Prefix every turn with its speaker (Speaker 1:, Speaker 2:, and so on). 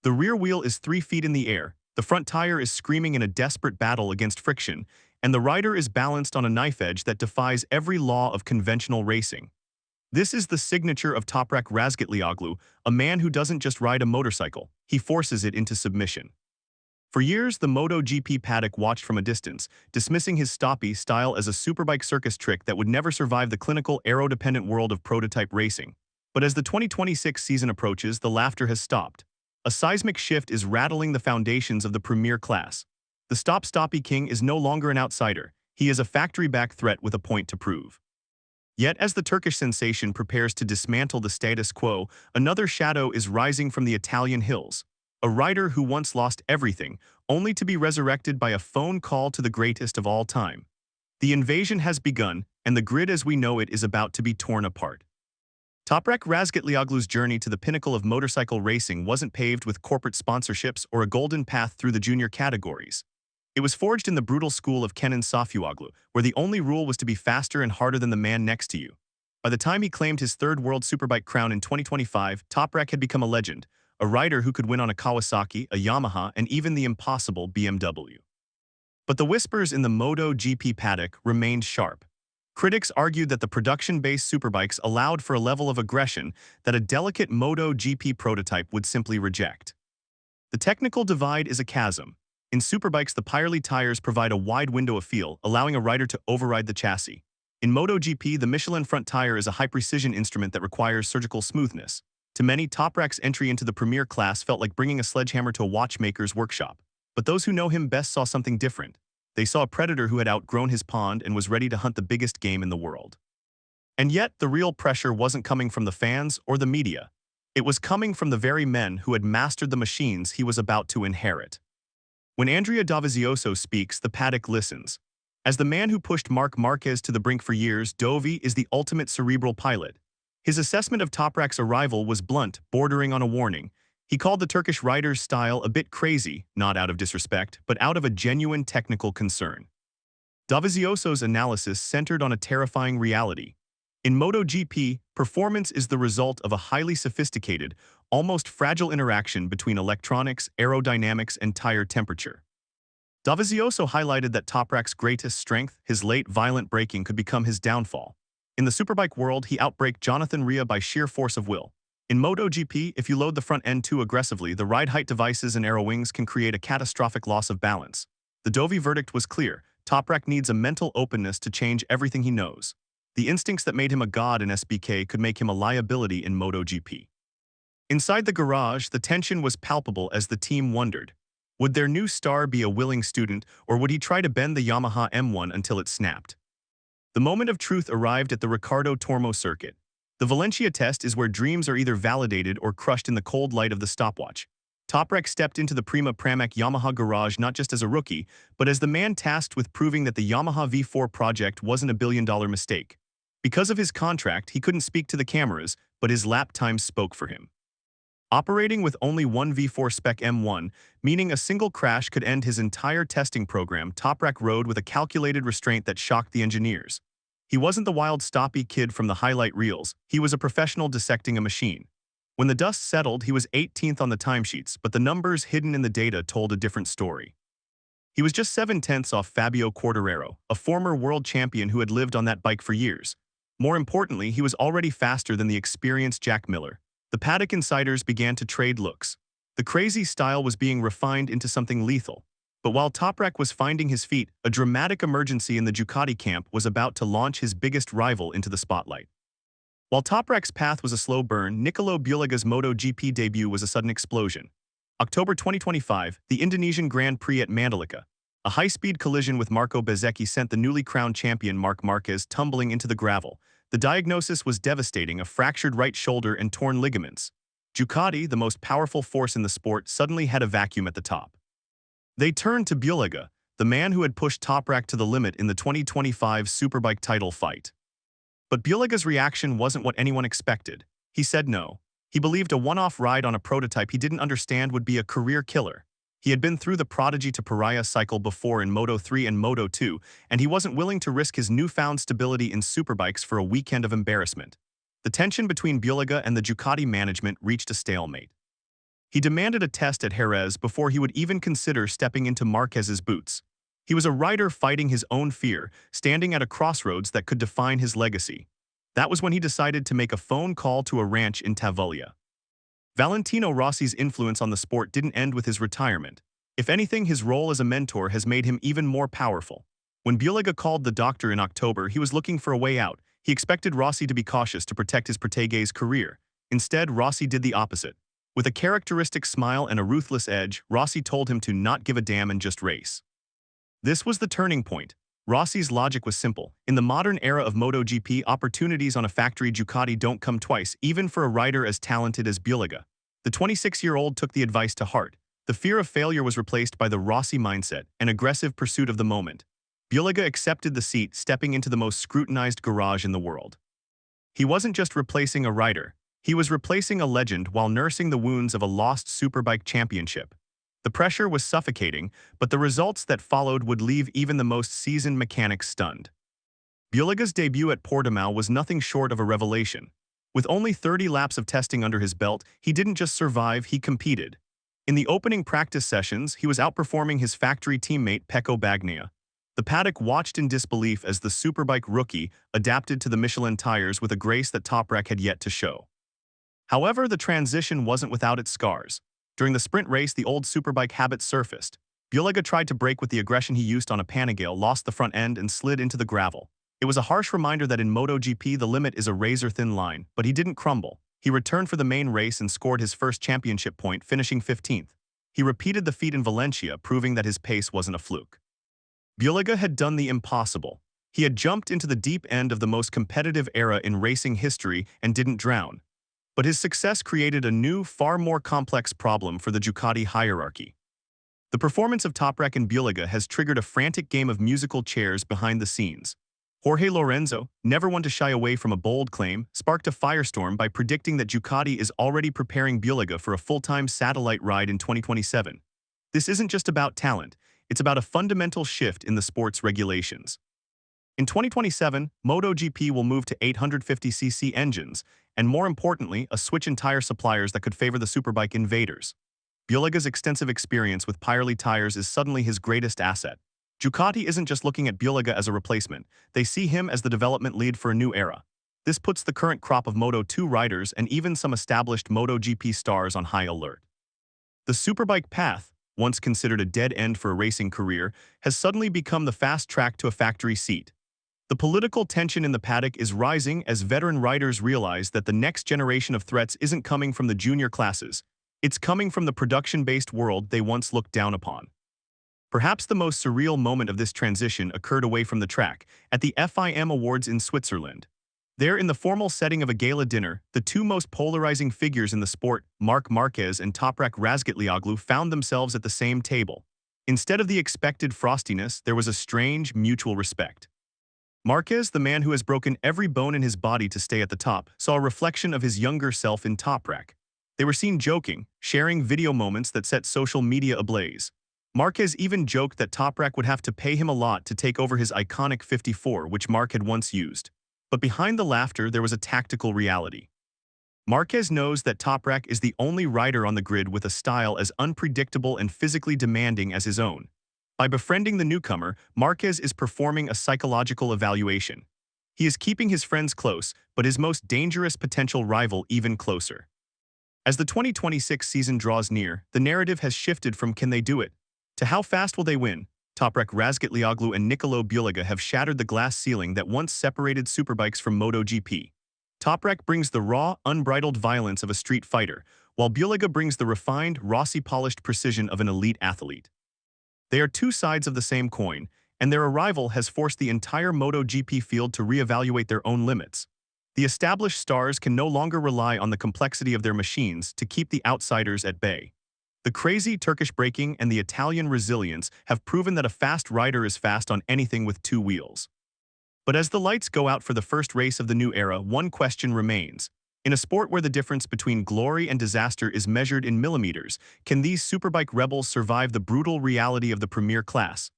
Speaker 1: The rear wheel is 3 feet in the air, the front tire is screaming in a desperate battle against friction, and the rider is balanced on a knife edge that defies every law of conventional racing. This is the signature of Toprak Razgatlıoğlu, a man who doesn't just ride a motorcycle, he forces it into submission. For years, the MotoGP paddock watched from a distance, dismissing his stoppie-style as a superbike circus trick that would never survive the clinical, aero-dependent world of prototype racing. But as the 2026 season approaches, the laughter has stopped. A seismic shift is rattling the foundations of the premier class. The stoppie king is no longer an outsider, he is a factory-backed threat with a point to prove. Yet as the Turkish sensation prepares to dismantle the status quo, another shadow is rising from the Italian hills. A rider who once lost everything, only to be resurrected by a phone call to the greatest of all time. The invasion has begun, and the grid as we know it is about to be torn apart. Toprak Razgatlıoğlu's journey to the pinnacle of motorcycle racing wasn't paved with corporate sponsorships or a golden path through the junior categories. It was forged in the brutal school of Kenan Sofuoglu, where the only rule was to be faster and harder than the man next to you. By the time he claimed his third World Superbike crown in 2025, Toprak had become a legend, a rider who could win on a Kawasaki, a Yamaha, and even the impossible BMW. But the whispers in the MotoGP paddock remained sharp. Critics argued that the production-based superbikes allowed for a level of aggression that a delicate MotoGP prototype would simply reject. The technical divide is a chasm. In superbikes, the Pirelli tires provide a wide window of feel, allowing a rider to override the chassis. In MotoGP, the Michelin front tire is a high-precision instrument that requires surgical smoothness. To many, Toprak's entry into the premier class felt like bringing a sledgehammer to a watchmaker's workshop. But those who know him best saw something different. They saw a predator who had outgrown his pond and was ready to hunt the biggest game in the world. And yet, the real pressure wasn't coming from the fans or the media. It was coming from the very men who had mastered the machines he was about to inherit. When Andrea Dovizioso speaks, the paddock listens. As the man who pushed Marc Marquez to the brink for years, Dovi is the ultimate cerebral pilot. His assessment of Toprak's arrival was blunt, bordering on a warning. He called the Turkish rider's style a bit crazy, not out of disrespect, but out of a genuine technical concern. Dovizioso's analysis centered on a terrifying reality. In MotoGP, performance is the result of a highly sophisticated, almost fragile interaction between electronics, aerodynamics, and tire temperature. Dovizioso highlighted that Toprak's greatest strength, his late violent braking, could become his downfall. In the superbike world, he outbraked Jonathan Rea by sheer force of will. In MotoGP, if you load the front end too aggressively, the ride height devices and aero wings can create a catastrophic loss of balance. The Dovi verdict was clear. Toprak needs a mental openness to change everything he knows. The instincts that made him a god in SBK could make him a liability in MotoGP. Inside the garage, the tension was palpable as the team wondered. Would their new star be a willing student, or would he try to bend the Yamaha M1 until it snapped? The moment of truth arrived at the Ricardo Tormo circuit. The Valencia test is where dreams are either validated or crushed in the cold light of the stopwatch. Toprak stepped into the Prima Pramac Yamaha garage not just as a rookie, but as the man tasked with proving that the Yamaha V4 project wasn't a billion-dollar mistake. Because of his contract, he couldn't speak to the cameras, but his lap times spoke for him. Operating with only one V4 spec M1, meaning a single crash could end his entire testing program, Toprak rode with a calculated restraint that shocked the engineers. He wasn't the wild stoppie kid from the highlight reels, he was a professional dissecting a machine. When the dust settled, he was 18th on the timesheets, but the numbers hidden in the data told a different story. He was just 7/10 off Fabio Quartararo, a former world champion who had lived on that bike for years. More importantly, he was already faster than the experienced Jack Miller. The paddock insiders began to trade looks. The crazy style was being refined into something lethal. But while Toprak was finding his feet, a dramatic emergency in the Ducati camp was about to launch his biggest rival into the spotlight. While Toprak's path was a slow burn, Nicolò Bulega's MotoGP debut was a sudden explosion. October 2025, the Indonesian Grand Prix at Mandalika. A high-speed collision with Marco Bezzecchi sent the newly crowned champion Marc Marquez tumbling into the gravel. The diagnosis was devastating, a fractured right shoulder and torn ligaments. Ducati, the most powerful force in the sport, suddenly had a vacuum at the top. They turned to Bulega, the man who had pushed Toprak to the limit in the 2025 Superbike title fight. But Bulega's reaction wasn't what anyone expected. He said no. He believed a one-off ride on a prototype he didn't understand would be a career killer. He had been through the prodigy to pariah cycle before in Moto3 and Moto2, and he wasn't willing to risk his newfound stability in superbikes for a weekend of embarrassment. The tension between Bulega and the Ducati management reached a stalemate. He demanded a test at Jerez before he would even consider stepping into Marquez's boots. He was a rider fighting his own fear, standing at a crossroads that could define his legacy. That was when he decided to make a phone call to a ranch in Tavullia. Valentino Rossi's influence on the sport didn't end with his retirement. If anything, his role as a mentor has made him even more powerful. When Bulega called the doctor in October, he was looking for a way out. He expected Rossi to be cautious to protect his protege's career. Instead, Rossi did the opposite. With a characteristic smile and a ruthless edge, Rossi told him to not give a damn and just race. This was the turning point. Rossi's logic was simple. In the modern era of MotoGP, opportunities on a factory Ducati don't come twice, even for a rider as talented as Bulega. The 26-year-old took the advice to heart. The fear of failure was replaced by the Rossi mindset, an aggressive pursuit of the moment. Bulega accepted the seat, stepping into the most scrutinized garage in the world. He wasn't just replacing a rider. He was replacing a legend while nursing the wounds of a lost Superbike championship. The pressure was suffocating, but the results that followed would leave even the most seasoned mechanics stunned. Bulega's debut at Portimao was nothing short of a revelation. With only 30 laps of testing under his belt, he didn't just survive, he competed. In the opening practice sessions, he was outperforming his factory teammate Pecco Bagnaia. The paddock watched in disbelief as the Superbike rookie adapted to the Michelin tires with a grace that Toprak had yet to show. However, the transition wasn't without its scars. During the sprint race, the old Superbike habit surfaced. Bulega tried to brake with the aggression he used on a Panigale, lost the front end, and slid into the gravel. It was a harsh reminder that in MotoGP the limit is a razor-thin line, but he didn't crumble. He returned for the main race and scored his first championship point, finishing 15th. He repeated the feat in Valencia, proving that his pace wasn't a fluke. Bulega had done the impossible. He had jumped into the deep end of the most competitive era in racing history and didn't drown. But his success created a new, far more complex problem for the Ducati hierarchy. The performance of Toprak and Bulega has triggered a frantic game of musical chairs behind the scenes. Jorge Lorenzo, never one to shy away from a bold claim, sparked a firestorm by predicting that Ducati is already preparing Bulega for a full-time satellite ride in 2027. This isn't just about talent, it's about a fundamental shift in the sport's regulations. In 2027, MotoGP will move to 850cc engines, and more importantly, a switch in tire suppliers that could favor the Superbike invaders. Bulega's extensive experience with Pirelli tires is suddenly his greatest asset. Ducati isn't just looking at Bulega as a replacement, they see him as the development lead for a new era. This puts the current crop of Moto2 riders and even some established MotoGP stars on high alert. The Superbike path, once considered a dead end for a racing career, has suddenly become the fast track to a factory seat. The political tension in the paddock is rising as veteran riders realize that the next generation of threats isn't coming from the junior classes. It's coming from the production-based world they once looked down upon. Perhaps the most surreal moment of this transition occurred away from the track, at the FIM Awards in Switzerland. There, in the formal setting of a gala dinner, the two most polarizing figures in the sport, Marc Marquez and Toprak Razgatlıoğlu, found themselves at the same table. Instead of the expected frostiness, there was a strange, mutual respect. Marquez, the man who has broken every bone in his body to stay at the top, saw a reflection of his younger self in Toprak. They were seen joking, sharing video moments that set social media ablaze. Marquez even joked that Toprak would have to pay him a lot to take over his iconic 54, which Marc had once used. But behind the laughter, there was a tactical reality. Marquez knows that Toprak is the only rider on the grid with a style as unpredictable and physically demanding as his own. By befriending the newcomer, Marquez is performing a psychological evaluation. He is keeping his friends close, but his most dangerous potential rival even closer. As the 2026 season draws near, the narrative has shifted from "can they do it?" to "how fast will they win?" Toprak Razgatlıoğlu and Nicolò Bulega have shattered the glass ceiling that once separated Superbikes from MotoGP. Toprak brings the raw, unbridled violence of a street fighter, while Bulega brings the refined, Rossi-polished precision of an elite athlete. They are two sides of the same coin, and their arrival has forced the entire MotoGP field to reevaluate their own limits. The established stars can no longer rely on the complexity of their machines to keep the outsiders at bay. The crazy Turkish braking and the Italian resilience have proven that a fast rider is fast on anything with two wheels. But as the lights go out for the first race of the new era, one question remains. In a sport where the difference between glory and disaster is measured in millimeters, can these Superbike rebels survive the brutal reality of the premier class?